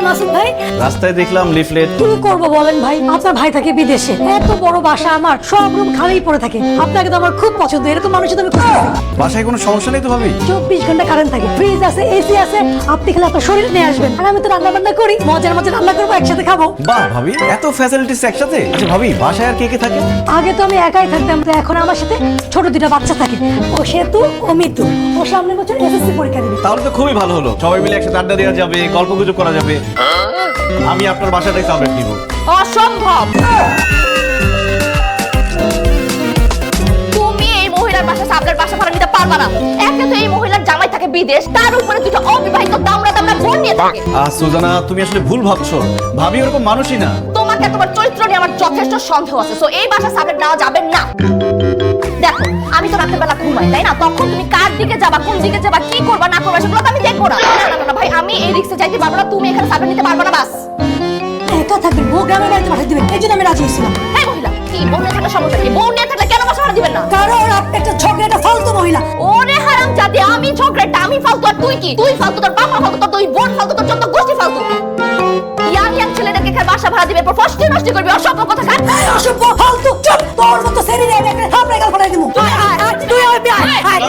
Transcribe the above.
মাসুদ ভাই? রাস্তায় দেখলাম লিফলেট। কি করবো বলেন ভাই, আপনার ভাই থাকে বিদেশে, এত বড় বাসা আমার, সব রুম খালি পড়ে থাকে। আপনাকে তো আমার খুব পছন্দ, এরকম মানুষের তো আমি খুঁজে পাই। বাসায় কোনো সমস্যা নেই তো ভাবি? 24 ঘন্টা কারেন্ট থাকে, ফ্রিজ আছে, এসি আছে, আপনি খালি আপনার শরীর নিয়ে আসবেন, আর আমি তো রান্না বান্না করি, মজার মজার রান্না করবো, একসাথে খাবো। বাহ ভাবি, এত ফ্যাসিলিটিস একসাথে। আচ্ছা ভাবি, বাসায় আর কে কে থাকে? আগে তো আমি একাই থাকতাম, তো এখন আমার সাথে ছোট দুটো বাচ্চা থাকে, ও সেতু ও মিতু। ও সামনের বছর এসএসসি পরীক্ষা দিবে। তাহলে তো খুবই ভালো হলো, সবাই মিলে একসাথে আড্ডা দেওয়া যাবে, গল্প গুজব করা যাবে। আমি আপনার বাসাটাই সামনে দিব। অসম্ভব। তুমি এই মহিলার বাসা সাবলের বাসা ভাড়া নিতে পারবা না। একে তো এই মহিলার জামাই থাকে বিদেশ, তার উপরে দুটো অবিবাহিত দামড়া দামড়া বোন নিয়ে থাকে। সুজানা, তুমি আসলে ভুল ভাবছো, ভাবি ওরকম মানুষই না। তোমাকে তোমার চরিত্র নিয়ে আমার যথেষ্ট সন্দেহ আছে, সো এই বাসা সাবলেট নেওয়া যাবে না। দেখো, আমি তো রাতের বেলা ঘুমাই, তাই না? তখন তুমি কার দিকে যাবা, কোন দিকে যাবা, কি করবা না করবা, সেগুলো তো আমি দেখবো না। না না না ভাই, আমি এই রিস্কে যাইতে পারবো না। তুমি এখানে সাবলেট নিতে পারবো না, বাস। একা থাকবেন, বউ গ্রামের বাড়িতে পাঠিয়ে দিবেন, এই জন্য আমি রাজি হয়েছিলাম। এই মহিলা কি, বউ নিয়ে থাকলে সমস্যা কি? বউ নিয়ে থাকলে কেন বাসা ভাড়া দিবেন না? কারণ আপনি একটা ঝগড়া, একটা ফালতু মহিলা। ওরে হারাম জাদি, আমি ঝগড়াটা, আমি ফালতু আর তুই কি? তুই ফালতু, তোর বাবা ফালতু, তোর দুই বোন ফালতু, তোর যত গোষ্ঠী ফালতু। ইয়াং ইয়াং ছেলেদেরকে এখানে বাসা ভাড়া দিবে, পর ফষ্টি নষ্টি করবি, অসভ্য কথা কাট। এই অসভ্য ফালতু, চুপ! তোর মতো সেরি রে একটা থাপড়া গাল ফাটাই দিমু। তুই আয়, তুই আয়, তুই আয়, আয়।